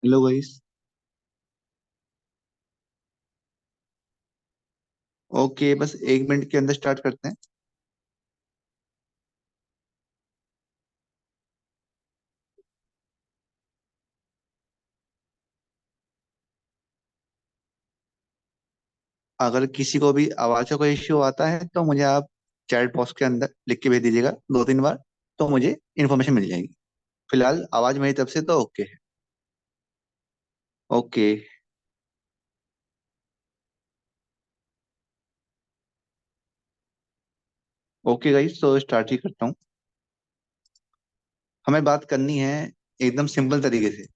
Hello guys. Okay, बस 1 minute के अंदर स्टार्ट करते हैं। अगर किसी को भी आवाज का कोई इश्यू आता है तो मुझे आप चैट बॉक्स के अंदर लिख के भेज दीजिएगा 2-3 बार, तो मुझे इन्फॉर्मेशन मिल जाएगी। फिलहाल आवाज मेरी तरफ से तो ओके है। ओके। ओके गाइस, तो स्टार्ट ही करता हूँ। हमें बात करनी है एकदम सिंपल तरीके से।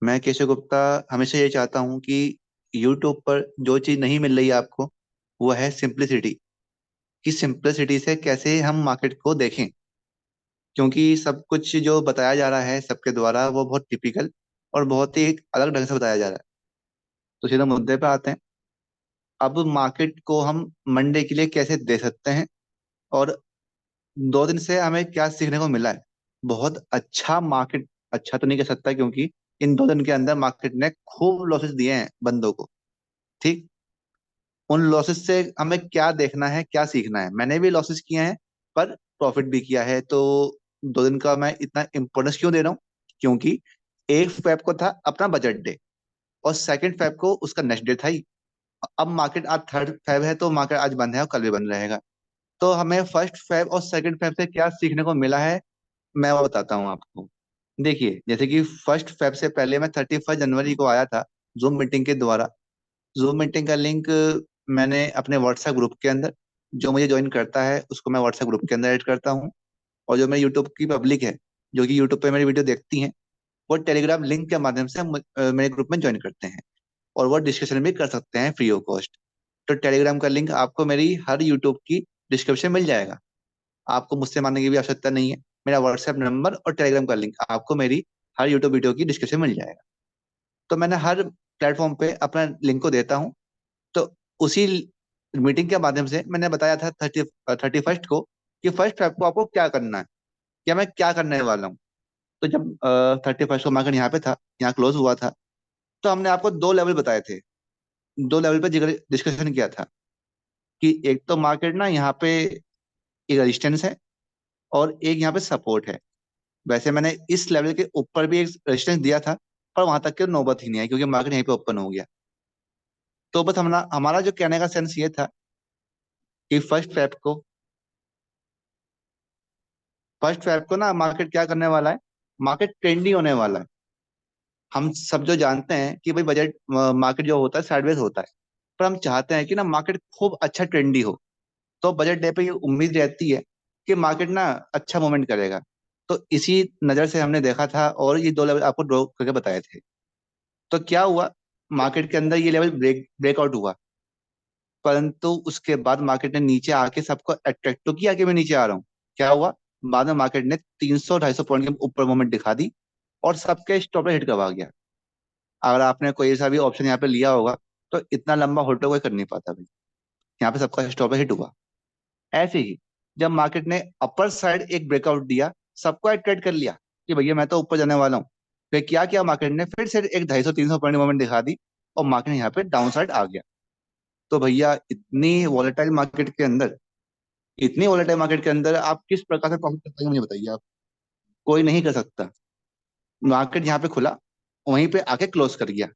मैं केशव गुप्ता हमेशा ये चाहता हूँ कि यूट्यूब पर जो चीज़ नहीं मिल रही है आपको, वो है सिंप्लिसिटी। कि सिंप्लिसिटी से कैसे हम मार्केट को देखें, क्योंकि सब कुछ जो बताया जा रहा है सबके द्वारा वो बहुत टिपिकल और बहुत ही एक अलग ढंग से बताया जा रहा है। तो सीधा मुद्दे पे आते हैं। अब मार्केट को हम मंडे के लिए कैसे दे सकते हैं, और 2 दिन से हमें क्या सीखने को मिला है। बहुत अच्छा मार्केट, अच्छा तो नहीं कह सकता क्योंकि इन 2 दिन के अंदर मार्केट ने खूब लॉसेस दिए हैं बंदों को। ठीक। उन लॉसेस से हमें क्या देखना है, क्या सीखना है। मैंने भी लॉसेस किए हैं पर प्रॉफिट भी किया है। तो 2 दिन का मैं इतना इंपॉर्टेंस क्यों दे रहा हूँ, क्योंकि 1 फेब को था अपना बजट डे, और 2nd फेब को उसका नेक्स्ट डे था ही। अब मार्केट आज 3rd फेब है, तो मार्केट आज बंद है और कल भी बंद रहेगा। तो हमें 1st फेब और 2nd फेब से क्या सीखने को मिला है, मैं वो बताता हूँ आपको। देखिए, जैसे कि 1st फेब से पहले मैं 31 जनवरी को आया था जूम मीटिंग के द्वारा। जूम मीटिंग का लिंक मैंने अपने व्हाट्सएप ग्रुप के अंदर, जो मुझे ज्वाइन करता है उसको मैं व्हाट्सएप ग्रुप के अंदर ऐड करता हूँ। और जो मेरे यूट्यूब की पब्लिक है, जो कि यूट्यूब पे मेरी वीडियो देखती हैं, वो टेलीग्राम लिंक के माध्यम से मेरे ग्रुप में ज्वाइन करते हैं। और वो डिस्कशन भी कर सकते हैं फ्री ऑफ कॉस्ट। तो टेलीग्राम का लिंक आपको मेरी हर यूट्यूब की डिस्क्रिप्शन मिल जाएगा। आपको मुझसे मांगने की भी आवश्यकता नहीं है। मेरा व्हाट्सएप नंबर और टेलीग्राम का लिंक आपको मेरी हर यूट्यूब वीडियो की डिस्क्रिप्शन में मिल जाएगा। तो मैंने हर प्लेटफॉर्म पे अपना लिंक को देता हूँ। तो उसी मीटिंग के माध्यम से मैंने बताया था 31st को कि 1st फेब को आपको क्या करना है, या मैं क्या करने वाला हूँ। तो जब 31st को मार्केट यहाँ पे था, यहाँ क्लोज हुआ था, तो हमने आपको 2 लेवल बताए थे। 2 लेवल पे जिक्र डिस्कशन किया था कि एक तो मार्केट ना यहाँ पे एक रेजिस्टेंस है और एक यहाँ पे सपोर्ट है। वैसे मैंने इस लेवल के ऊपर भी एक रेजिस्टेंस दिया था, पर वहां तक के नौबत ही नहीं आई क्योंकि मार्केट यहीं पे ओपन हो गया। तो बस हमारा हमारा जो कहने का सेंस ये था कि फर्स्ट फेब को ना मार्केट क्या करने वाला है, मार्केट ट्रेंडी होने वाला है। हम सब जो जानते हैं कि भाई बजट मार्केट जो होता है साइडवेज होता है, पर हम चाहते हैं कि ना मार्केट खूब अच्छा ट्रेंडी हो। तो बजट डे पे ये उम्मीद रहती है कि मार्केट ना अच्छा मूवमेंट करेगा। तो इसी नजर से हमने देखा था और ये 2 लेवल आपको ड्रॉ करके बताए थे। तो क्या हुआ, मार्केट के अंदर ये लेवल ब्रेकआउट हुआ, परंतु उसके बाद मार्केट ने नीचे आके सबको अट्रैक्ट तो किया कि मैं नीचे आ रहा हूँ। क्या हुआ, बाद में मार्केट ने 300-250 पॉइंट के ऊपर मूवमेंट दिखा दी और सबके स्टॉप हिट करवा गया। अगर आपने कोई सा भी ऑप्शन यहाँ पे लिया होगा, तो इतना लंबा होल्ड कोई कर नहीं पाता भाई। यहाँ पे सबका स्टॉप हिट हुआ। ऐसे ही जब मार्केट ने अपर साइड एक ब्रेकआउट दिया, सबको अट्रैक्ट कर लिया कि भैया मैं तो ऊपर जाने वाला हूँ। फिर क्या किया, मार्केट ने फिर से एक 250-300 पॉइंट मूवमेंट दिखा दी और मार्केट यहाँ पे डाउन साइड आ गया। तो भैया इतनी वॉलेटाइल मार्केट के अंदर आप किस प्रकार से प्रॉफिट कर पाएंगे, मुझे बताइए आप। कोई नहीं कर सकता। मार्केट यहाँ पे खुला, वहीं पे आके क्लोज कर गया।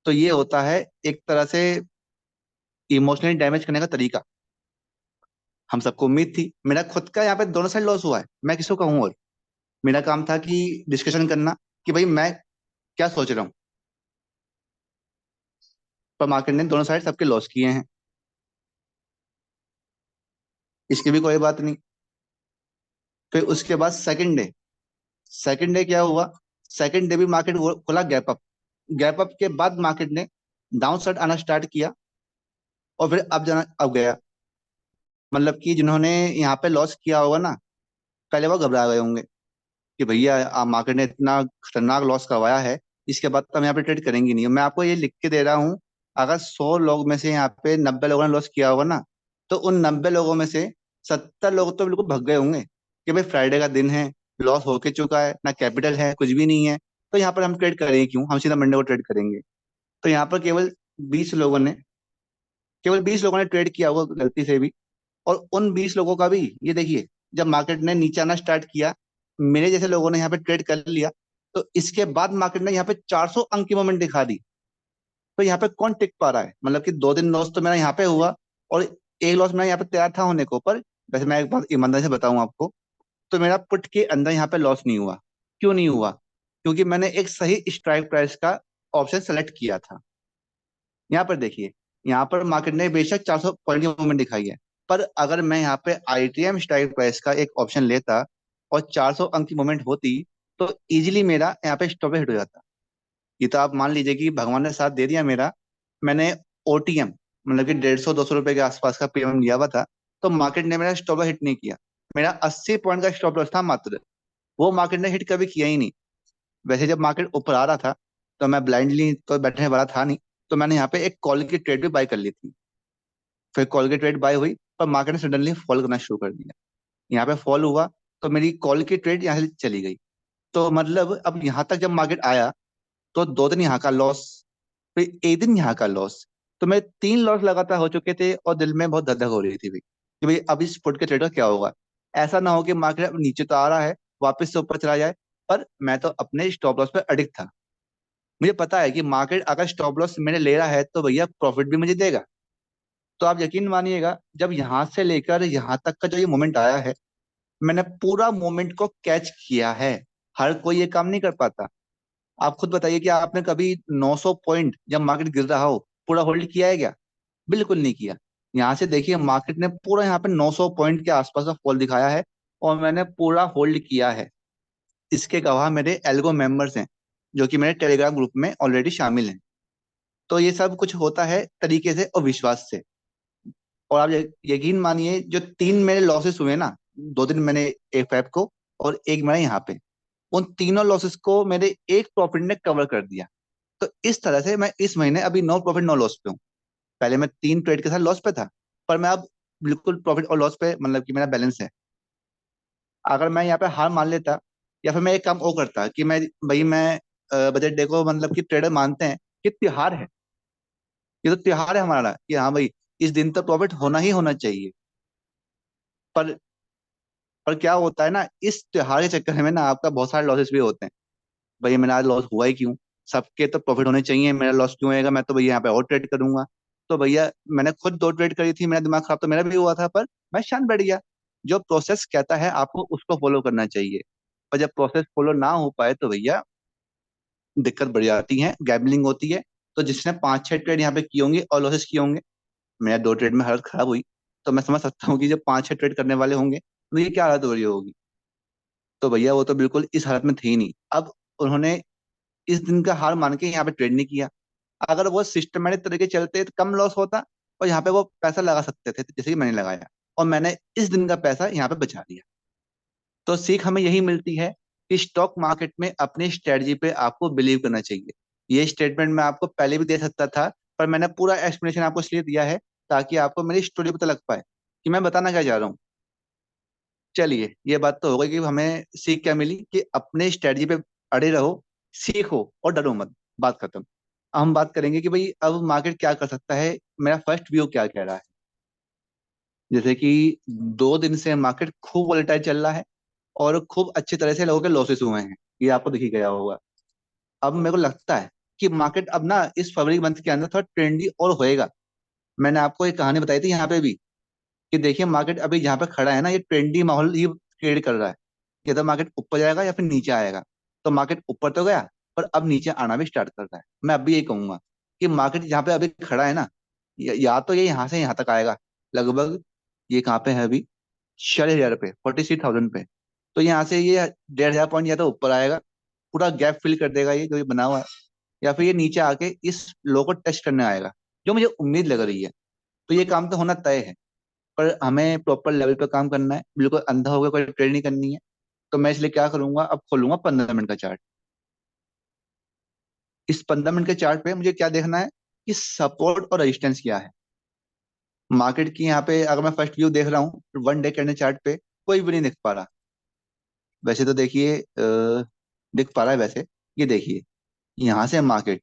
तो ये होता है एक तरह से इमोशनली डैमेज करने का तरीका। हम सबको उम्मीद थी, मेरा खुद का यहाँ पे दोनों साइड लॉस हुआ है, मैं किसको कहूँ। और मेरा काम था कि डिस्कशन करना कि भाई मैं क्या सोच रहा हूँ, पर मार्केट ने दोनों साइड सबके लॉस किए हैं। इसकी भी कोई बात नहीं। फिर उसके बाद सेकंड डे क्या हुआ, सेकंड डे भी मार्केट खुला गैप अप। गैप अप के बाद मार्केट ने डाउन साइड आना स्टार्ट किया और फिर अब गया। मतलब कि जिन्होंने यहाँ पे लॉस किया होगा ना, पहले वो घबरा गए होंगे कि भैया मार्केट ने इतना खतरनाक लॉस करवाया है, इसके बाद तो हम यहाँ पे ट्रेड करेंगे नहीं। मैं आपको ये लिख के दे रहा हूँ, अगर 100 लोग में से यहाँ पे 90 लोगों ने लॉस किया होगा ना, तो उन 90 लोगों में से 70 लोग तो बिल्कुल भग गए होंगे कि भाई फ्राइडे का दिन है, लॉस होके चुका है, ना कैपिटल है, कुछ भी नहीं है, तो यहाँ पर हम ट्रेड करेंगे क्यों, हम सीधा मंडे को ट्रेड करेंगे। तो यहाँ पर बीस लोगों ने केवल 20 लोगों ने ट्रेड किया होगा गलती से भी। और उन 20 लोगों का भी, ये देखिए, जब मार्केट ने नीचे आना स्टार्ट किया, मेरे जैसे लोगों ने यहाँ पे ट्रेड कर लिया, तो इसके बाद मार्केट ने यहाँ पे 400 अंक की मूवमेंट दिखा दी। तो यहाँ पे कौन टिक पा रहा है, मतलब कि 2 दिन लॉस तो मेरा यहाँ पे हुआ, और एक लॉस मैं यहाँ पे तैयार था होने को, पर वैसे मैं एक बात ईमानदारी से बताऊं आपको, तो मेरा पुट के अंदर यहाँ पे लॉस नहीं हुआ। क्यों नहीं हुआ? क्योंकि मैंने एक सही स्ट्राइक प्राइस का ऑप्शन सेलेक्ट किया था। यहाँ पर देखिए, यहाँ पर मार्केट ने बेशक 400 पॉइंट की मूवमेंट दिखाई है, पर अगर मैं यहाँ पे आईटीएम स्ट्राइक प्राइस का एक ऑप्शन लेता और 400 अंक की मूवमेंट होती, तो इजीली मेरा यहाँ पे स्टॉप हिट हो जाता। ये तो आप मान लीजिए कि भगवान ने साथ दे दिया मेरा। मैंने ओटीएम, मतलब कि 150-200 रुपए के आसपास का प्रीमियम लिया हुआ था, तो मार्केट ने मेरा स्टॉप हिट नहीं किया। मेरा 80 पॉइंट का स्टॉप लॉस था मात्र, वो मार्केट ने हिट कभी किया ही नहीं। वैसे जब मार्केट ऊपर आ रहा था, तो मैं ब्लाइंडली तो बैठने वाला था नहीं, तो मैंने यहाँ पे एक कॉल की ट्रेड भी बाय कर ली थी। फिर कॉल की ट्रेड बाय हुई, पर मार्केट ने सडनली फॉल करना शुरू कर दिया। यहाँ पे फॉल हुआ, तो मेरी कॉल की ट्रेड यहाँ से चली गई। तो मतलब अब यहाँ तक जब मार्केट आया, तो 2 दिन यहाँ का लॉस, फिर एक दिन यहाँ का लॉस, तो मेरे 3 लॉस लगातार हो चुके थे, और दिल में बहुत धक हो रही थी भाई कि भाई अब इस फुट के ट्रेड का क्या होगा। ऐसा ना हो कि मार्केट अब नीचे तो आ रहा है, वापस से ऊपर चला जाए, पर मैं तो अपने स्टॉप लॉस पे अडिक्ट था। मुझे पता है कि मार्केट अगर स्टॉप लॉस मैंने ले रहा है, तो भैया प्रॉफिट भी मुझे देगा। तो आप यकीन मानिएगा, जब यहाँ से लेकर यहाँ तक का जो ये मोमेंट आया है, मैंने पूरा मोमेंट को कैच किया है। हर कोई ये काम नहीं कर पाता। आप खुद बताइए कि आपने कभी 900 पॉइंट जब मार्केट गिर रहा हो पूरा होल्ड किया है क्या? बिल्कुल नहीं किया। यहाँ से देखिए, मार्केट ने पूरा यहाँ पे 900 पॉइंट के आसपास का फॉल दिखाया है, और मैंने पूरा होल्ड किया है। इसके गवाह मेरे एल्गो मेंबर्स हैं, जो कि मेरे टेलीग्राम ग्रुप में ऑलरेडी शामिल हैं। तो ये सब कुछ होता है तरीके से और विश्वास से। और आप यकीन मानिए, जो 3 मेरे लॉसेस हुए ना, 2 दिन मैंने एफएफ को, और एक मेरा यहाँ पे, उन तीनों लॉसेस को मेरे एक प्रॉफिट ने कवर कर दिया। तो इस तरह से मैं इस महीने अभी नो प्रॉफिट नो लॉस पे हूँ। पहले मैं 3 ट्रेड के साथ लॉस पे था, पर मैं अब बिल्कुल प्रॉफिट और लॉस पे, मतलब कि मेरा बैलेंस है। अगर मैं यहाँ पे हार मान लेता, या फिर मैं एक काम और करता कि मैं बजट डे को, मतलब कि ट्रेडर मानते हैं कि त्योहार है, ये तो त्योहार है हमारा, कि हाँ भाई, इस दिन तो प्रॉफिट होना ही होना चाहिए। पर पर क्या होता है ना, इस त्योहार के चक्कर में ना आपका बहुत सारे लॉसेस भी होते हैं। भैया मेरा आज लॉस हुआ ही क्यों? सबके तो प्रॉफिट होने चाहिए, मेरा लॉस क्यों होएगा? मैं तो भैया यहाँ पे और ट्रेड करूंगा। तो भैया, मैंने खुद 2 ट्रेड करी थी, मेरा दिमाग खराब तो मेरा भी हुआ था, पर मैं शांत बैठ गया। जो प्रोसेस कहता है आपको उसको फॉलो करना चाहिए। पर जब प्रोसेस फॉलो ना हो पाए, तो भैया दिक्कत बढ़ जाती है, गैम्बलिंग होती है। तो जिसने 5-6 ट्रेड यहाँ पे किए होंगे और लॉसेस किए होंगे, मेरा 2 ट्रेड में हालत खराब हुई, तो मैं समझ सकता हूँ कि जब 5-6 ट्रेड करने वाले होंगे, तो ये क्या हालत हो रही होगी। तो भैया वो तो बिल्कुल इस हालत में थे ही नहीं। अब उन्होंने इस दिन का हार मान के यहाँ पे ट्रेड नहीं किया। अगर वो सिस्टमेटिक तरीके चलते तो कम लॉस होता, और यहाँ पे वो पैसा लगा सकते थे जैसे कि मैंने लगाया, और मैंने इस दिन का पैसा यहाँ पे बचा लिया। तो सीख हमें यही मिलती है कि स्टॉक मार्केट में अपनी स्ट्रेटजी पे आपको बिलीव करना चाहिए। ये स्टेटमेंट मैं आपको पहले भी दे सकता था, पर मैंने पूरा एक्सप्लेनेशन आपको इसलिए दिया है, ताकि आपको मेरी स्टोरी पता लग पाए कि मैं बताना क्या चाह रहा हूँ। चलिए, ये बात तो हो गई कि हमें सीख क्या मिली, कि अपने स्ट्रेटजी पे अड़े रहो, सीखो और डरो मत। बात खत्म। अब हम बात करेंगे कि भाई अब मार्केट क्या कर सकता है, मेरा फर्स्ट व्यू क्या कह रहा है। जैसे कि 2 दिन से मार्केट खूब वोलेटाइल चल रहा है, और खूब अच्छी तरह से लोगों के लॉसेस हुए हैं, ये आपको दिख ही गया होगा। अब मेरे को लगता है कि मार्केट अब ना इस फरवरी मंथ के अंदर थोड़ा ट्रेंडी और होएगा। मैंने आपको एक कहानी बताई थी यहाँ पे भी, कि देखिए मार्केट अभी जहाँ पे खड़ा है ना, ये ट्रेंडी माहौल ये क्रिएट कर रहा है। या तो मार्केट ऊपर जाएगा या फिर नीचे आएगा। तो मार्केट ऊपर तो गया, पर अब नीचे आना भी स्टार्ट कर रहा है। मैं अभी यही कहूंगा कि मार्केट जहाँ पे अभी खड़ा है ना, या तो ये यहाँ से यहाँ तक आएगा लगभग। ये कहाँ पे है अभी? 46,000 पे, 46,000 पे। तो यहाँ से ये 1,500 पॉइंट या तो ऊपर आएगा, पूरा गैप फिल कर देगा ये जो ये बना हुआ है, या फिर ये नीचे आके इस लो को टच करने आएगा, जो मुझे उम्मीद लग रही है। तो ये काम तो होना तय है, पर हमें प्रॉपर लेवल पे काम करना है, बिल्कुल अंधा होकर कोई ट्रेड नहीं करनी है। तो मैं इसलिए क्या करूंगा, अब खोलूंगा 15 मिनट का चार्ट। इस 15 मिनट के चार्ट पे मुझे क्या देखना है, कि सपोर्ट और रेजिस्टेंस क्या है मार्केट की। यहाँ पे अगर मैं फर्स्ट व्यू देख रहा हूँ, 1 डे कैंडल चार्ट पे कोई भी नहीं दिख पा रहा। वैसे तो देखिए दिख पा रहा है वैसे, ये देखिए, यहाँ से मार्केट,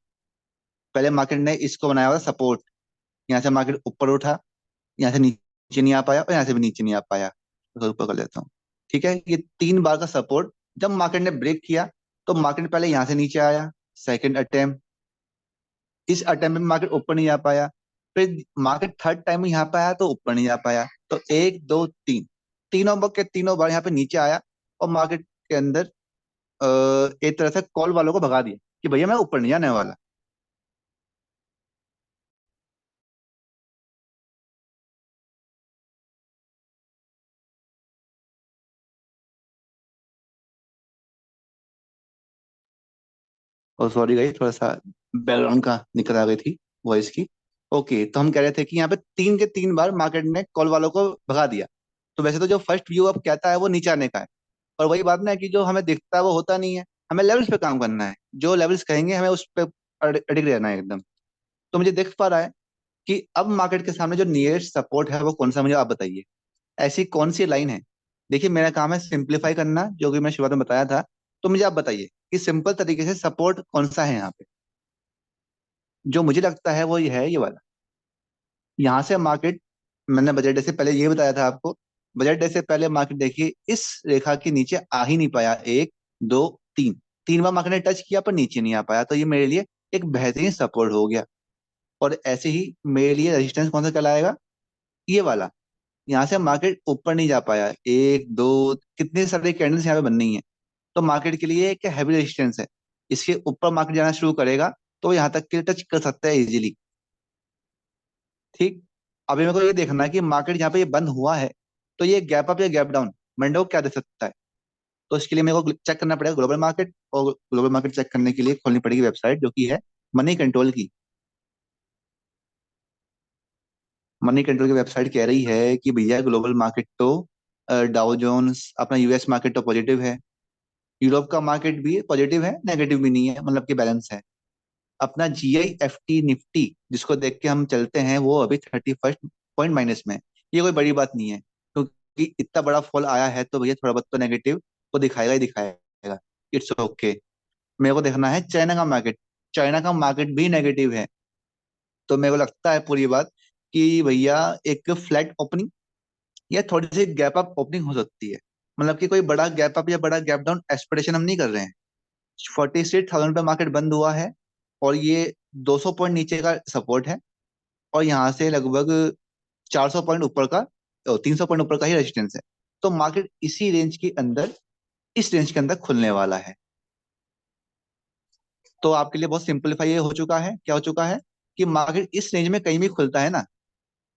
पहले मार्केट ने इसको बनाया हुआ सपोर्ट, यहाँ से मार्केट ऊपर उठा, यहाँ से नीचे नहीं आ पाया और यहाँ से भी नीचे नहीं आ पाया, तो ऊपर कर लेता हूँ। ठीक है, ये 3 बार का सपोर्ट जब मार्केट ने ब्रेक किया, तो मार्केट पहले यहाँ से नीचे आया, सेकंड अटेम्प्ट, इस अटेम्प्ट में मार्केट ऊपर नहीं आ पाया, फिर मार्केट थर्ड टाइम यहाँ पे आया तो ऊपर नहीं आ पाया, तो एक दो तीन, तीनों बार के तीनों बार यहाँ पे नीचे आया, और मार्केट के अंदर एक तरह से कॉल वालों को भगा दिया कि भैया मैं ऊपर नहीं आने वाला। और सॉरी गाइस, थोड़ा सा बैकग्राउंड का दिक्कत आ गई थी वॉइस की। ओके, तो हम कह रहे थे कि यहाँ पे 3 के 3 बार मार्केट ने कॉल वालों को भगा दिया। तो वैसे तो जो फर्स्ट व्यू अब कहता है वो नीचे आने का है, और वही बात ना है कि जो हमें दिखता है वो होता नहीं है। हमें लेवल्स पे काम करना है, जो लेवल्स कहेंगे हमें उस पे अडिग रहना है एकदम। तो मुझे दिख पा रहा है कि अब मार्केट के सामने जो नियरेस्ट सपोर्ट है वो कौन सा, मुझे आप बताइए। ऐसी कौन सी लाइन है? देखिए, मेरा काम है सिंप्लीफाई करना, जो कि मैं शुरुआत में बताया था। तो मुझे आप बताइए कि सिंपल तरीके से सपोर्ट कौन सा है यहाँ पे। जो मुझे लगता है वो ये है, ये वाला। यहाँ से मार्केट, मैंने बजट डे से पहले ये बताया था आपको, बजट डे से पहले मार्केट देखिए इस रेखा के नीचे आ ही नहीं पाया, एक दो तीन, 3 बार मार्केट ने टच किया पर नीचे नहीं आ पाया, तो ये मेरे लिए एक बेहतरीन सपोर्ट हो गया। और ऐसे ही मेरे लिए रेजिस्टेंस कौन सा कहलाएगा? ये वाला। यहाँ से मार्केट ऊपर नहीं जा पाया, एक दो, कितने सारे कैंडल्स यहाँ पे बननी है, तो मार्केट के लिए एक हैवी रेजिस्टेंस है। इसके ऊपर मार्केट जाना शुरू करेगा तो यहाँ तक के टच कर सकता है इजीली। ठीक। अभी मेरे को ये देखना है कि मार्केट यहाँ पे ये बंद हुआ है, तो ये गैप अप या गैप डाउन मंडे को क्या दे सकता है। तो इसके लिए मेरे को चेक करना पड़ेगा ग्लोबल मार्केट, और ग्लोबल मार्केट चेक करने के लिए खोलनी पड़ेगी वेबसाइट जो कि है मनी कंट्रोल की। मनी कंट्रोल की वेबसाइट कह रही है कि भैया ग्लोबल मार्केट तो डाउ जोन्स अपना यूएस मार्केट तो पॉजिटिव है, यूरोप का मार्केट भी पॉजिटिव है, नेगेटिव भी नहीं है, मतलब कि बैलेंस है। अपना GIFT निफ्टी जिसको देख के हम चलते हैं वो अभी 31st पॉइंट माइनस में है। ये कोई बड़ी बात नहीं है, क्योंकि इतना बड़ा फॉल आया है तो भैया थोड़ा बहुत तो नेगेटिव को दिखाएगा ही दिखाएगा। It's okay. मेरे को देखना है चाइना का मार्केट, चाइना का मार्केट भी नेगेटिव है। तो मेरे को लगता है पूरी बात कि भैया एक फ्लैट ओपनिंग या थोड़ी सी गैप अप ओपनिंग हो सकती है। मतलब कि कोई बड़ा गैप अप या बड़ा गैप डाउन एक्सपेक्टेशन हम नहीं कर रहे हैं। 46,000 पे मार्केट बंद हुआ है, और ये 200 पॉइंट नीचे का सपोर्ट है, और यहाँ से लगभग 400 पॉइंट ऊपर का, 300 पॉइंट ऊपर का ही रेजिस्टेंस है। तो मार्केट इसी रेंज के अंदर, इस रेंज के अंदर खुलने वाला है। तो आपके लिए बहुत सिंपलीफाई ये हो चुका है, क्या हो चुका है कि मार्केट इस रेंज में कहीं भी खुलता है ना,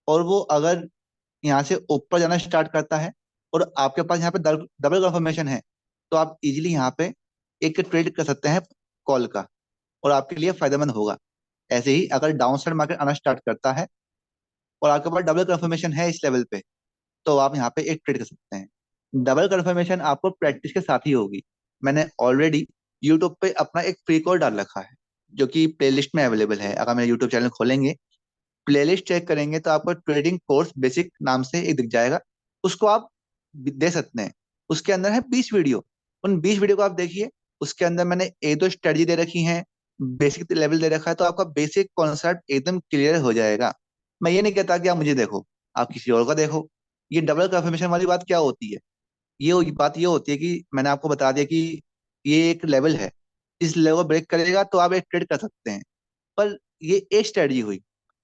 और वो अगर यहाँ से ऊपर जाना स्टार्ट करता है, और आपके पास यहाँ पे डबल कंफर्मेशन है, तो आप इजीली यहाँ पे एक ट्रेड कर सकते हैं कॉल का, और आपके लिए फायदेमंद होगा। ऐसे ही अगर डाउन साइड मार्केट आना स्टार्ट करता है और आपके पास डबल कंफर्मेशन है इस लेवल पे, तो आप यहाँ पे एक ट्रेड कर सकते हैं। डबल कंफर्मेशन आपको प्रैक्टिस के साथ ही होगी। मैंने ऑलरेडी यूट्यूब पे अपना एक फ्री कोर्स डाल रखा है, जो कि प्लेलिस्ट में अवेलेबल है। अगर मेरे यूट्यूब चैनल खोलेंगे, प्लेलिस्ट चेक करेंगे, तो आपको ट्रेडिंग कोर्स बेसिक नाम से एक दिख जाएगा, उसको आप दे सकते हैं। उसके अंदर है 20 वीडियो, उन 20 वीडियो को आप देखिए। उसके अंदर मैंने एक दो स्ट्रेटजी दे रखी है, बेसिक लेवल दे रखा है, तो आपका बेसिक कॉन्सेप्ट एकदम क्लियर हो जाएगा। मैं ये नहीं कहता कि आप मुझे देखो, आप किसी और का देखो। ये डबल कंफर्मेशन वाली बात क्या होती है? बात ये होती है कि मैंने आपको बता दिया कि ये एक लेवल है, इस लेवल को ब्रेक करेगा तो आप एक ट्रेड कर सकते हैं। पर ये एक स्ट्रेटजी हुई,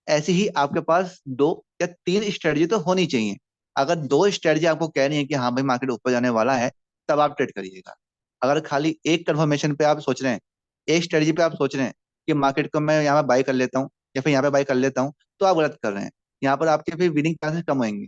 ऐसी ही आपके पास 2 या 3 स्ट्रेटजी तो होनी चाहिए। अगर 2 स्ट्रेटजी आपको कह रही है कि हाँ भाई मार्केट ऊपर जाने वाला है, तब आप ट्रेड करिएगा। अगर खाली एक कंफर्मेशन पे आप सोच रहे हैं, एक स्ट्रेटजी पे आप सोच रहे हैं कि मार्केट को मैं यहाँ पे बाई कर लेता हूँ या फिर यहाँ पे बाई कर लेता हूँ, तो आप गलत कर रहे हैं। यहाँ पर आपके फिर विनिंग चांसेस कम होंगे।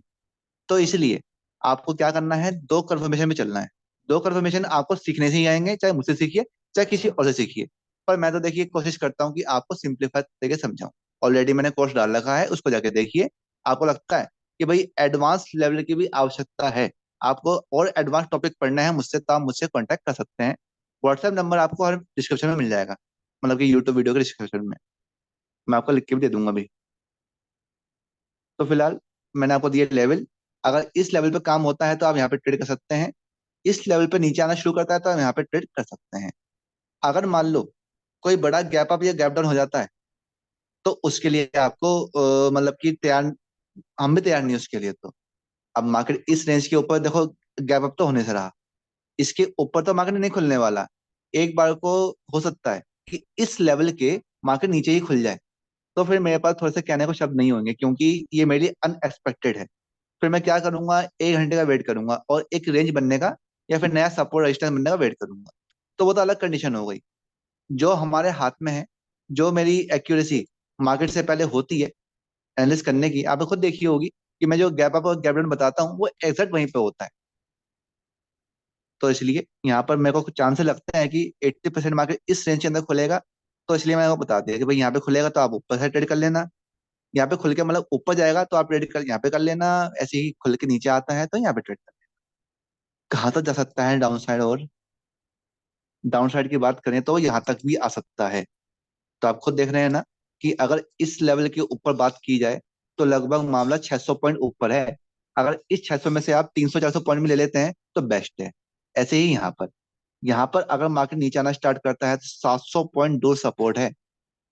तो इसलिए आपको क्या करना है, 2 कंफर्मेशन में चलना है। 2 कंफर्मेशन आपको सीखने से ही आएंगे, चाहे मुझसे सीखिए चाहे किसी और से सीखिए। पर मैं तो देखिए कोशिश करता हूँ कि आपको सिंप्लीफाई करके समझाऊं। ऑलरेडी मैंने कोर्स डाल रखा है, उसको जाके देखिए। आपको लगता है कि भाई एडवांस लेवल की भी आवश्यकता है, आपको और एडवांस टॉपिक पढ़ना है मुझसे, तो आप मुझसे कॉन्टैक्ट कर सकते हैं। व्हाट्सएप नंबर आपको हर डिस्क्रिप्शन में मिल जाएगा, मतलब कि यूट्यूब वीडियो के डिस्क्रिप्शन में। मैं आपको लिख के भी दे दूंगा अभी। तो फिलहाल मैंने आपको दिया लेवल। अगर इस लेवल पे काम होता है तो आप यहाँ पे ट्रेड कर सकते हैं, इस लेवल पे नीचे आना शुरू करता है तो आप यहाँ पे ट्रेड कर सकते हैं। अगर मान लो कोई बड़ा गैप अप या गैप डाउन हो जाता है, तो उसके लिए आपको मतलब कि तैयार, हम भी तैयार नहीं उसके लिए। तो अब मार्केट इस रेंज के ऊपर देखो, गैप अप तो होने से रहा, इसके ऊपर तो मार्केट नहीं खुलने वाला। एक बार को हो सकता है कि इस लेवल के मार्केट नीचे ही खुल जाए, तो फिर मेरे पास थोड़े से कहने को शब्द नहीं होंगे, क्योंकि ये मेरे लिए अनएक्सपेक्टेड है। फिर मैं क्या करूंगा, 1 घंटे का वेट करूंगा और एक रेंज बनने का या फिर नया सपोर्ट रेजिस्टेंस बनने का वेट करूंगा। तो वो तो अलग कंडीशन हो गई। जो हमारे हाथ में है, जो मेरी एक्यूरेसी मार्केट से पहले होती है एनालिस करने की, आपने खुद देखी होगी कि मैं जो गैप अप और गैप डाउन बताता हूँ वो एग्जैक्ट वहीं पे होता है। तो इसलिए यहाँ पर मेरे को कुछ चांसेस लगते हैं कि 80% मार्केट इस रेंज के अंदर खुलेगा। तो इसलिए मैंने को बता दिया कि भाई यहाँ पे खुलेगा तो आप ऊपर से ट्रेड कर लेना, यहाँ पे खुल के मतलब ऊपर जाएगा तो आप ट्रेड कर यहाँ पे कर लेना, ऐसे ही खुल के नीचे आता है तो यहाँ पे ट्रेड कर। कहाँ तक जा सकता है डाउन साइड, और डाउन साइड की बात करें तो यहाँ तक भी आ सकता है। तो आप खुद देख रहे हैं ना कि अगर इस लेवल के ऊपर बात की जाए तो लगभग मामला 600 पॉइंट ऊपर है। अगर इस 600 में से आप 300 400 पॉइंट में ले लेते हैं तो बेस्ट है। ऐसे ही यहाँ पर अगर मार्केट नीचे आना स्टार्ट करता है तो 700 पॉइंट दूर सपोर्ट है।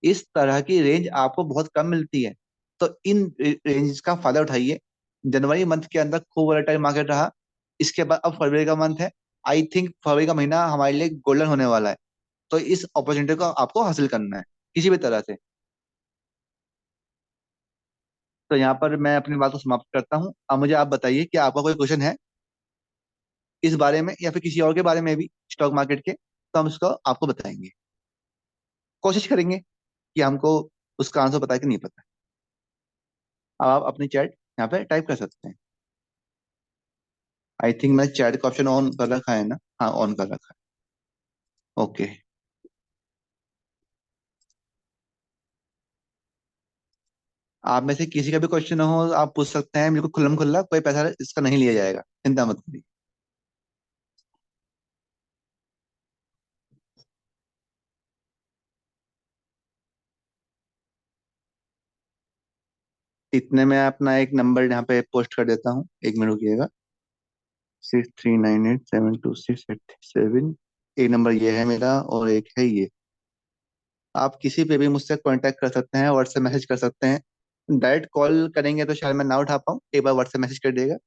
इस तरह की रेंज आपको बहुत कम मिलती है। तो इन रेंज का फायदा उठाइए। जनवरी मंथ के अंदर खूब वोलेटाइल मार्केट रहा, इसके बाद अब फरवरी का मंथ है। आई थिंक फरवरी का महीना हमारे लिए गोल्डन होने वाला है। तो इस अपॉर्चुनिटी को आपको हासिल करना है किसी भी तरह से। तो यहाँ पर मैं अपनी बात को समाप्त करता हूँ। अब मुझे आप बताइए कि आपका कोई क्वेश्चन है इस बारे में या फिर किसी और के बारे में भी, स्टॉक मार्केट के, तो हम उसको आपको बताएंगे। कोशिश करेंगे कि हमको उसका आंसर पता है कि नहीं पता। अब आप अपनी चैट यहाँ पे टाइप कर सकते हैं। आई थिंक मैंने चैट का ऑप्शन ऑन कर रखा है ना। हाँ, ऑन कर रखा है। ओके। आप में से किसी का भी क्वेश्चन हो आप पूछ सकते हैं, बिल्कुल खुल्लम खुल्ला, कोई पैसा इसका नहीं लिया जाएगा, चिंता मत करिए। इतने में अपना एक नंबर यहाँ पे पोस्ट कर देता हूँ, 1 मिनट रुकिएगा। 6398726837। एक नंबर ये है मेरा और एक है ये। आप किसी पे भी मुझसे कांटेक्ट कर सकते हैं, व्हाट्सएप मैसेज कर सकते हैं। डायरेक्ट कॉल करेंगे तो शायद मैं ना उठा पाऊँ, एक बार व्हाट्सएप मैसेज कर देगा।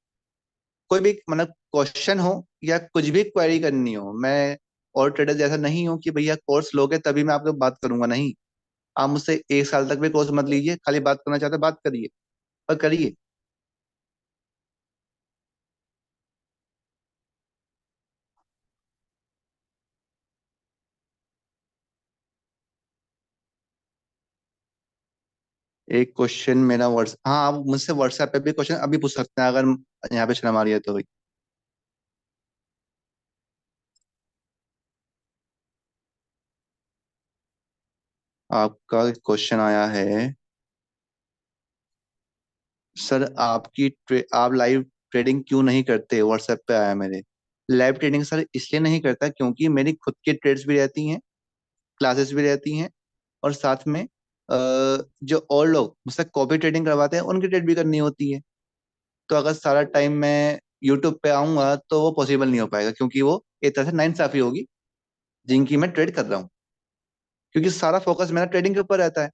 कोई भी मतलब क्वेश्चन हो या कुछ भी क्वेरी करनी हो, मैं और ट्रेडर जैसा नहीं हूँ कि भैया कोर्स लोगे तभी मैं आपको बात करूंगा, नहीं। आप मुझसे 1 साल तक भी कोर्स मत लीजिए, खाली बात करना चाहते हैं बात करिए और करिए। एक क्वेश्चन मेरा व्हाट्स हाँ, आप मुझसे व्हाट्सएप पे भी क्वेश्चन अभी पूछ सकते हैं अगर यहाँ पे शर्म आ रही है तो भाई। आपका क्वेश्चन आया है, सर आप लाइव ट्रेडिंग क्यों नहीं करते, व्हाट्सएप पे आया मेरे। लाइव ट्रेडिंग सर इसलिए नहीं करता क्योंकि मेरी खुद की ट्रेड्स भी रहती हैं, क्लासेस भी रहती हैं, और साथ में जो और लोग मुझसे कॉपी ट्रेडिंग करवाते हैं उनकी ट्रेड भी करनी होती है। तो अगर सारा टाइम मैं यूट्यूब पे आऊंगा तो वो पॉसिबल नहीं हो पाएगा, क्योंकि वो एक तरह से नाइंसाफी होगी जिनकी मैं ट्रेड कर रहा हूँ, क्योंकि सारा फोकस मेरा ट्रेडिंग के ऊपर रहता है।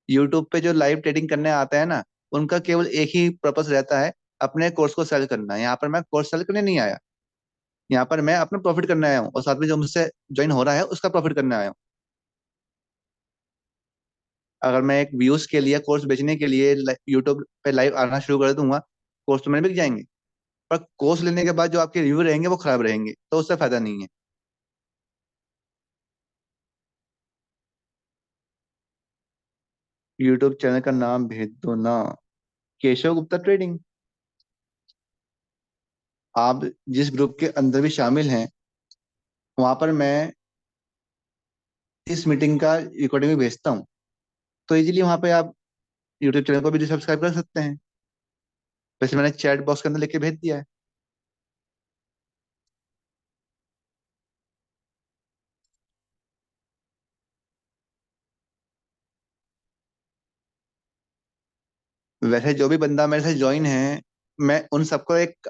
यूट्यूब पे जो लाइव ट्रेडिंग करने आते हैं ना, उनका केवल एक ही पर्पस रहता है, अपने कोर्स को सेल करना। यहाँ पर मैं कोर्स सेल करने नहीं आया, यहाँ पर मैं अपना प्रॉफिट करने आया हूँ और साथ में जो मुझसे ज्वाइन हो रहा है उसका प्रॉफिट करने आया हूँ। अगर मैं एक व्यूज के लिए कोर्स बेचने के लिए यूट्यूब पे लाइव आना शुरू कर दूंगा, कोर्स तो मेरे बिक जाएंगे, पर कोर्स लेने के बाद जो आपके रिव्यू रहेंगे वो खराब रहेंगे, तो उससे फायदा नहीं है। यूट्यूब चैनल का नाम भेज दो ना। केशव गुप्ता ट्रेडिंग। आप जिस ग्रुप के अंदर भी शामिल हैं, वहां पर मैं इस मीटिंग का रिकॉर्डिंग भी भेजता हूँ। तो इजीली वहां पे आप यूट्यूब चैनल को भी सब्सक्राइब कर सकते हैं। वैसे मैंने चैट बॉक्स के अंदर लिख के भेज दिया है। वैसे जो भी बंदा मेरे से ज्वाइन है, मैं उन सबको एक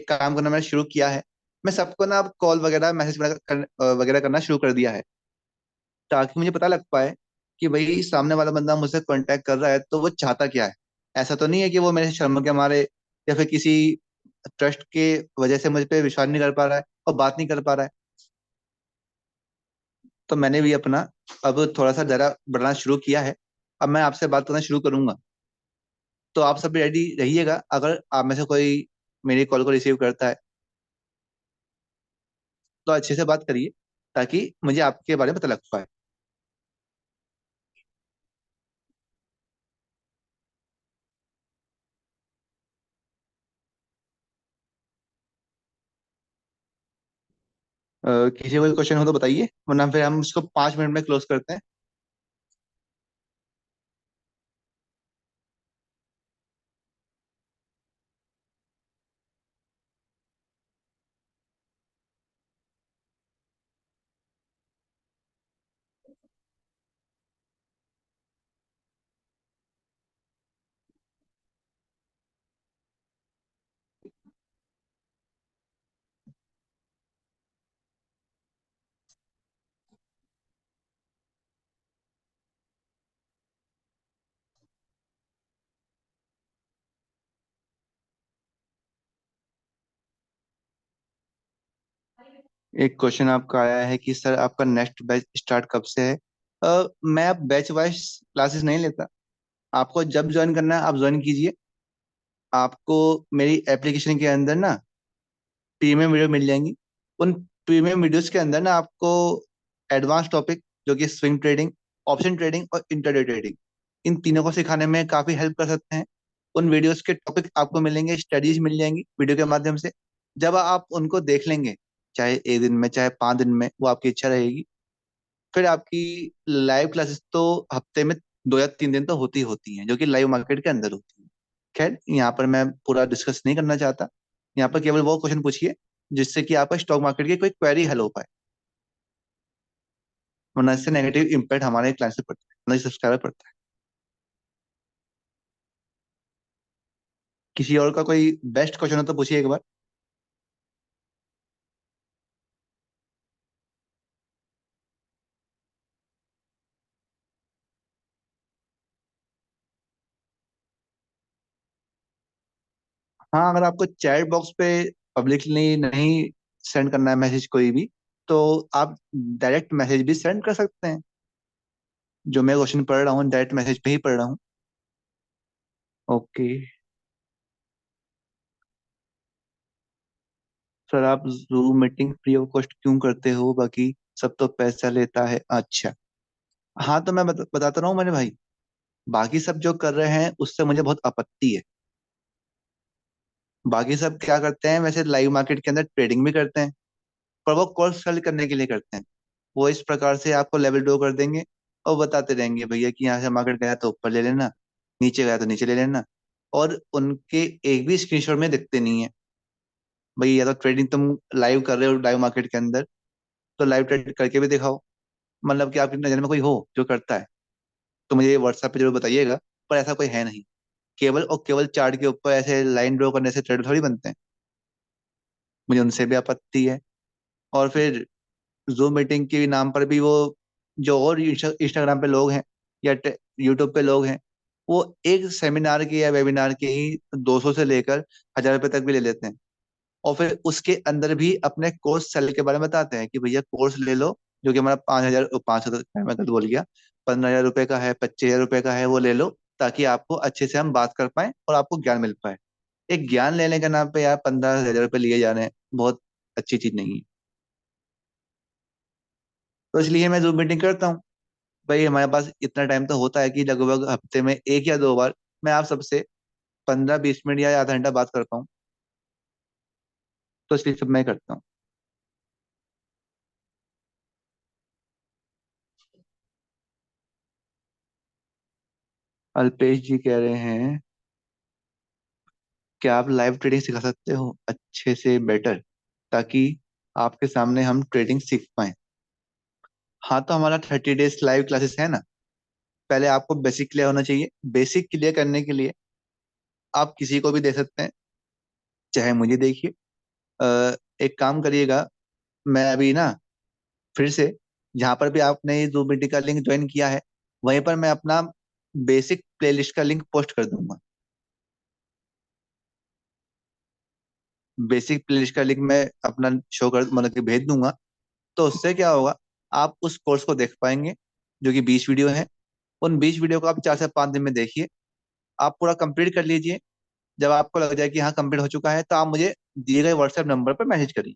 काम करना मैंने शुरू किया है। मैं सबको ना अब कॉल वगैरह मैसेज वगैरह करना शुरू कर दिया है। ताकि मुझे पता लग पाए कि भाई सामने वाला बंदा मुझसे कांटेक्ट कर रहा है तो वो चाहता क्या है। ऐसा तो नहीं है कि वो मेरे शर्म के मारे या फिर किसी ट्रस्ट के वजह से मुझ पे विश्वास नहीं कर पा रहा है और बात नहीं कर पा रहा है। तो मैंने भी अपना अब थोड़ा सा डरा बढ़ना शुरू किया है। अब मैं आपसे बात करना शुरू करूंगा। तो आप सब रेडी रहिएगा, अगर आप में से कोई मेरी कॉल को रिसीव करता है तो अच्छे से बात करिए ताकि मुझे आपके बारे में पता लग पाए। किसी को कोई क्वेश्चन हो तो बताइए, वरना फिर हम इसको 5 मिनट में क्लोज करते हैं। एक क्वेश्चन आपका आया है कि सर आपका नेक्स्ट बैच स्टार्ट कब से है। मैं अब बैच वाइज क्लासेस नहीं लेता। आपको जब ज्वाइन करना है आप ज्वाइन कीजिए। आपको मेरी एप्लीकेशन के अंदर ना प्रीमियम वीडियो मिल जाएंगी। उन प्रीमियम वीडियोस के अंदर ना आपको एडवांस टॉपिक जो कि स्विंग ट्रेडिंग, ऑप्शन ट्रेडिंग और इंटरडे ट्रेडिंग, इन तीनों को सिखाने में काफी हेल्प कर सकते हैं। उन वीडियोस के टॉपिक आपको मिलेंगे, स्टडीज मिल जाएंगी वीडियो के माध्यम से। जब आप उनको देख लेंगे, चाहे एक दिन में चाहे 5 दिन में, वो आपकी इच्छा रहेगी, फिर आपकी लाइव क्लासेस तो हफ्ते में 2 या 3 दिन तो होती हैं, जो कि लाइव मार्केट के अंदर होती हैं। खैर, यहाँ पर मैं पूरा डिस्कस नहीं करना चाहता। यहाँ पर केवल वो क्वेश्चन पूछिए जिससे कि आपका स्टॉक मार्केट की कोई क्वेरी हल हो पाए, वरना इससे नेगेटिव इम्पैक्ट हमारे क्लाइंट से पड़ता है, हमारे सब्सक्राइबर पड़ता है। किसी और का कोई बेस्ट क्वेश्चन हो तो पूछिए एक बार। हाँ, अगर आपको चैट बॉक्स पे पब्लिकली नहीं सेंड करना है मैसेज कोई भी, तो आप डायरेक्ट मैसेज भी सेंड कर सकते हैं। जो मैं क्वेश्चन पढ़ रहा हूँ डायरेक्ट मैसेज पे ही पढ़ रहा हूँ। ओके। सर आप zoom meeting free of cost क्यों करते हो, बाकी सब तो पैसा लेता है? अच्छा। हाँ, तो मैं बताता रहा हूँ मेरे भाई। बाकी सब जो कर रहे हैं उससे मुझे बहुत आपत्ति है। बाकी सब क्या करते हैं, वैसे लाइव मार्केट के अंदर ट्रेडिंग भी करते हैं, पर वो कोर्स सेल करने के लिए करते हैं। वो इस प्रकार से आपको लेवल डो कर देंगे और बताते रहेंगे भैया कि यहाँ से मार्केट गया तो ऊपर ले लेना, नीचे गया तो नीचे ले लेना। और उनके एक भी स्क्रीनशॉट में दिखते नहीं है। भाई या तो ट्रेडिंग तुम लाइव कर रहे हो लाइव मार्केट के अंदर, तो लाइव ट्रेड करके भी दिखाओ। मतलब कि आपकी नजर में कोई हो जो करता है तो मुझे व्हाट्सएप पे जरूर बताइएगा। पर ऐसा कोई है नहीं। केवल और केवल चार्ट के ऊपर ऐसे लाइन ड्रॉ करने से ट्रेड थोड़ी बनते हैं। मुझे उनसे भी आपत्ति है। और फिर जूम मीटिंग के नाम पर भी वो जो और इंस्टाग्राम पे लोग हैं या यूट्यूब पे लोग हैं, वो एक सेमिनार के या वेबिनार के ही 200 से लेकर 1000 रुपए तक भी ले लेते हैं। और फिर उसके अंदर भी अपने कोर्स सेल के बारे में बताते हैं कि भैया कोर्स ले लो, जो कि हमारा 5,000, 500 मैं गलत बोल गया, 15,000 रुपए का है, 25,000 रुपए का है, वो ले लो ताकि आपको अच्छे से हम बात कर पाए और आपको ज्ञान मिल पाए। एक ज्ञान लेने के नाम पे यार 15,000 रुपए लिए जा रहे हैं, बहुत अच्छी चीज नहीं है। तो इसलिए मैं जूम मीटिंग करता हूँ। भाई हमारे पास इतना टाइम तो होता है कि लगभग हफ्ते में 1 या 2 बार मैं आप सबसे 15-20 मिनट या आधा घंटा बात कर पाऊँ। तो इसलिए सब मैं करता हूँ। अल्पेश जी कह रहे हैं कि आप लाइव ट्रेडिंग सिखा सकते हो अच्छे से बेटर, ताकि आपके सामने हम ट्रेडिंग सीख पाए। हाँ, तो हमारा 30 डेज लाइव क्लासेस है ना। पहले आपको बेसिक क्लियर होना चाहिए। बेसिक क्लियर करने के लिए आप किसी को भी दे सकते हैं, चाहे मुझे देखिए। एक काम करिएगा, मैं अभी ना फिर से जहां पर भी आपने जूम मीटिंग का लिंक ज्वाइन किया है, वहीं पर मैं अपना बेसिक प्लेलिस्ट का लिंक पोस्ट कर दूंगा। बेसिक प्लेलिस्ट का लिंक मैं अपना शो कर मतलब कि भेज दूंगा। तो उससे क्या होगा, आप उस कोर्स को देख पाएंगे, जो कि 20 वीडियो है। उन 20 वीडियो को आप 4 से 5 दिन में देखिए। आप पूरा कंप्लीट कर लीजिए। जब आपको लग जाए कि हाँ कंप्लीट हो चुका है, तो आप मुझे दिए गए व्हाट्सएप नंबर पर मैसेज करिए।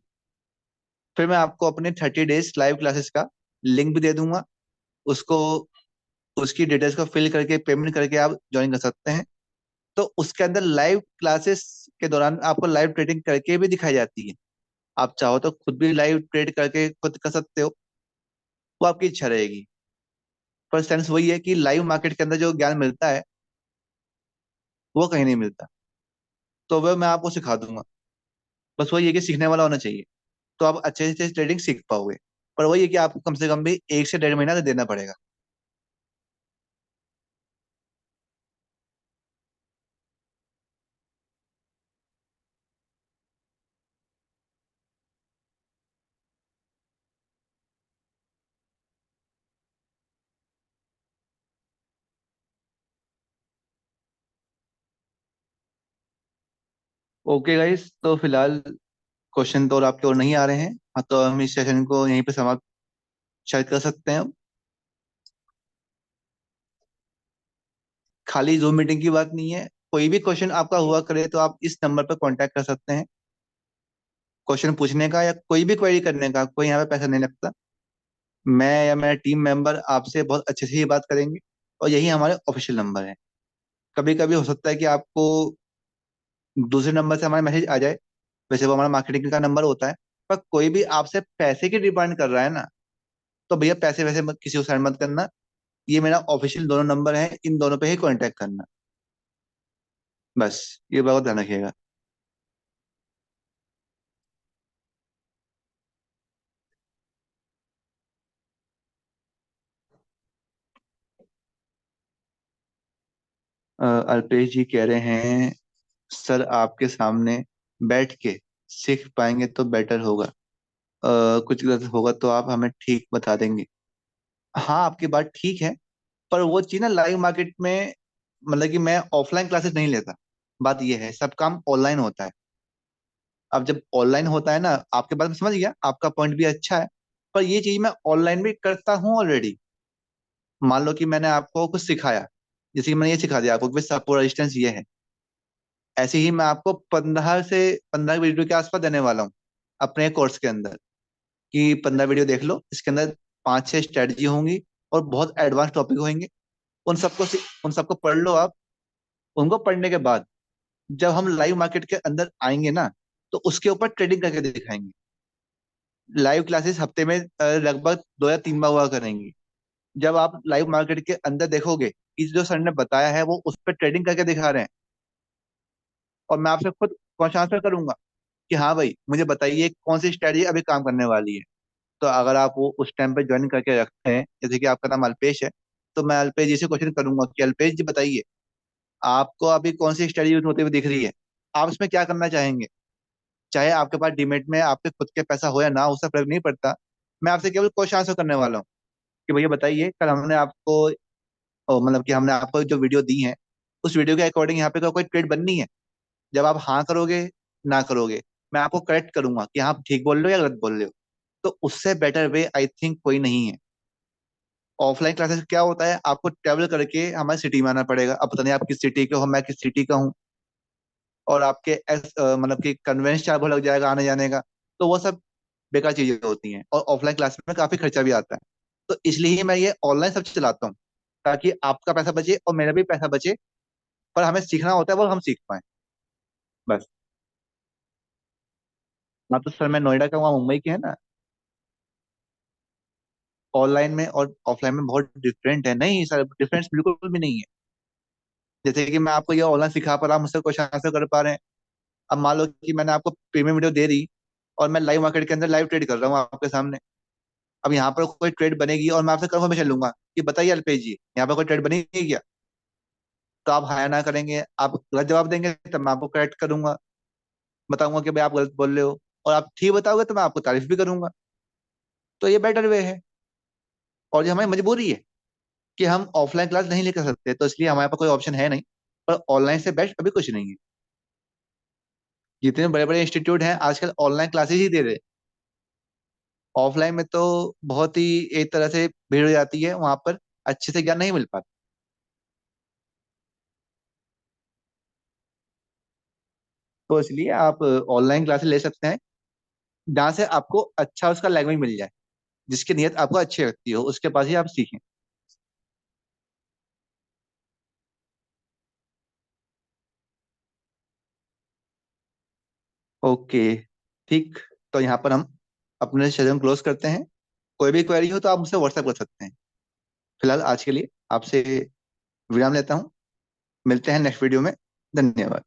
फिर मैं आपको अपने 30 डेज लाइव क्लासेस का लिंक भी दे दूंगा। उसको उसकी डिटेल्स को फिल करके पेमेंट करके आप ज्वाइन कर सकते हैं। तो उसके अंदर लाइव क्लासेस के दौरान आपको लाइव ट्रेडिंग करके भी दिखाई जाती है। आप चाहो तो खुद भी लाइव ट्रेड करके खुद कर सकते हो, वो आपकी इच्छा रहेगी। पर सेंस वही है कि लाइव मार्केट के अंदर जो ज्ञान मिलता है, वो कहीं नहीं मिलता। तो वह मैं आपको सिखा दूंगा। बस वही है कि सीखने वाला होना चाहिए, तो आप अच्छे से ट्रेडिंग सीख पाओगे। पर वही है कि आपको कम से कम भी 1 से 1.5 महीना तो देना पड़ेगा। ओके गाइस, तो फिलहाल क्वेश्चन तो और आपके और नहीं आ रहे हैं। हाँ, तो हम इस सेशन को यहीं पे समाप्त शायद कर सकते हैं। खाली जूम मीटिंग की बात नहीं है, कोई भी क्वेश्चन आपका हुआ करे तो आप इस नंबर पर कांटेक्ट कर सकते हैं। क्वेश्चन पूछने का या कोई भी क्वेरी करने का, कोई यहाँ पे पैसा नहीं लगता। मैं या मेरा टीम मेंबर आपसे बहुत अच्छे से ही बात करेंगे। और यही हमारे ऑफिशियल नंबर है। कभी कभी हो सकता है कि आपको दूसरे नंबर से हमारा मैसेज आ जाए, वैसे वो हमारा मार्केटिंग का नंबर होता है। पर कोई भी आपसे पैसे की डिमांड कर रहा है ना, तो भैया पैसे वैसे मत, किसी को सेंड मत करना। ये मेरा ऑफिशियल दोनों नंबर है, इन दोनों पे ही कांटेक्ट करना। बस ये बहुत ध्यान रखिएगा। अल्पेश जी कह रहे हैं, सर आपके सामने बैठ के सीख पाएंगे तो बेटर होगा। कुछ गलत होगा तो आप हमें ठीक बता देंगे। हाँ, आपकी बात ठीक है। पर वो चीज ना लाइव मार्केट में, मतलब कि मैं ऑफलाइन क्लासेस नहीं लेता। बात ये है, सब काम ऑनलाइन होता है। अब जब ऑनलाइन होता है ना, आपके बात में समझ गया, आपका पॉइंट भी अच्छा है। पर ये चीज मैं ऑनलाइन भी करता हूँ ऑलरेडी। मान लो कि मैंने आपको कुछ सिखाया, जैसे कि मैंने ये सिखा दिया आपको कि सपोर्ट रेजिस्टेंस ये है। ऐसे ही मैं आपको 15 से 15 वीडियो के आसपास देने वाला हूँ अपने कोर्स के अंदर, कि 15 वीडियो देख लो, इसके अंदर 5 6 स्ट्रेटजी होंगी और बहुत एडवांस टॉपिक होंगे। उन सबको उन सबको पढ़ लो आप। उनको पढ़ने के बाद जब हम लाइव मार्केट के अंदर आएंगे ना, तो उसके ऊपर ट्रेडिंग करके दिखाएंगे। लाइव क्लासेस हफ्ते में लगभग 2 या 3 बार हुआ करेंगी। जब आप लाइव मार्केट के अंदर देखोगे कि जो सर ने बताया है वो उस पर ट्रेडिंग करके दिखा रहे हैं, और मैं आपसे खुद क्वेश्चन आंसर करूंगा कि हाँ भाई मुझे बताइए कौन सी स्ट्रेटजी अभी काम करने वाली है। तो अगर आप वो उस टाइम पे ज्वाइन करके रखते हैं, जैसे कि आपका नाम अल्पेश है, तो मैं अल्पेश जी से क्वेश्चन करूंगा कि अल्पेश जी बताइए, आपको अभी कौन सी स्ट्रेटजी यूज होते हुए दिख रही है, आप इसमें क्या करना चाहेंगे। चाहे आपके पास डीमेट में आपके खुद के पैसा हो या ना, उससे फर्क नहीं पड़ता। मैं आपसे केवल क्वेश्चन आंसर करने वाला हूँ कि भैया बताइए, कल हमने आपको मतलब कि हमने आपको जो वीडियो दी है, उस वीडियो के अकॉर्डिंग यहाँ पे कोई ट्रेड बननी है। जब आप हाँ करोगे, ना करोगे, मैं आपको करेक्ट करूंगा कि हाँ आप ठीक बोल रहे हो या गलत बोल रहे हो। तो उससे बेटर वे आई थिंक कोई नहीं है। ऑफलाइन क्लासेस क्या होता है, आपको ट्रेवल करके हमारी सिटी में आना पड़ेगा। अब पता नहीं आप किस सिटी के हो, मैं किस सिटी का हूँ, और आपके मतलब कि कन्वेंस चार्ज लग जाएगा आने जाने का। तो वो सब बेकार चीजें होती हैं, और ऑफलाइन क्लास में काफी खर्चा भी आता है। तो इसलिए ही मैं ये ऑनलाइन सब चलाता हूँ, ताकि आपका पैसा बचे और मेरा भी पैसा बचे। पर हमें सीखना होता है, वो हम सीख पाए। बस। ना तो सर मैं नोएडा का हूँ, आप मुंबई के है ना। ऑनलाइन में और ऑफलाइन में बहुत डिफरेंट है, नहीं सर डिफरेंस बिल्कुल भी नहीं है। जैसे कि मैं आपको ये ऑनलाइन सिखा पा रहा हूँ, मुझसे क्वेश्चन आंसर कर पा रहे हैं। अब मान लो कि मैंने आपको प्रीमियम वीडियो दे दी, और मैं लाइव मार्केट के अंदर लाइव ट्रेड कर रहा हूँ आपके सामने। अब यहाँ पर कोई ट्रेड बनेगी और मैं आपसे कंफर्मेशन लूंगा कि बताइए अल्पेश जी, यहाँ पर कोई ट्रेड बनेगी क्या। तो आप हाया ना करेंगे, आप गलत जवाब देंगे, तब मैं आपको करेक्ट करूंगा, बताऊंगा कि भाई आप गलत बोल रहे हो। और आप ठीक बताओगे तो मैं आपको तारीफ भी करूंगा। तो ये बेटर वे है। और ये हमारी मजबूरी है कि हम ऑफलाइन क्लास नहीं लेकर सकते, तो इसलिए हमारे पास कोई ऑप्शन है नहीं। पर ऑनलाइन से बेस्ट अभी कुछ नहीं है। जितने बड़े बड़े इंस्टीट्यूट हैं आजकल ऑनलाइन क्लासेस ही दे रहे हैं। ऑफलाइन में तो बहुत ही एक तरह से भीड़ हो जाती है वहां पर, अच्छे से ज्ञान नहीं मिल पाता। तो इसलिए आप ऑनलाइन क्लासेस ले सकते हैं, जहाँ से आपको अच्छा उसका लैंग्वेज मिल जाए, जिसकी नीयत आपको अच्छी लगती हो उसके पास ही आप सीखें। ओके, ठीक। तो यहाँ पर हम अपने सेशन क्लोज करते हैं। कोई भी क्वेरी हो तो आप मुझसे व्हाट्सएप कर सकते हैं। फिलहाल आज के लिए आपसे विराम लेता हूँ। मिलते हैं नेक्स्ट वीडियो में। धन्यवाद।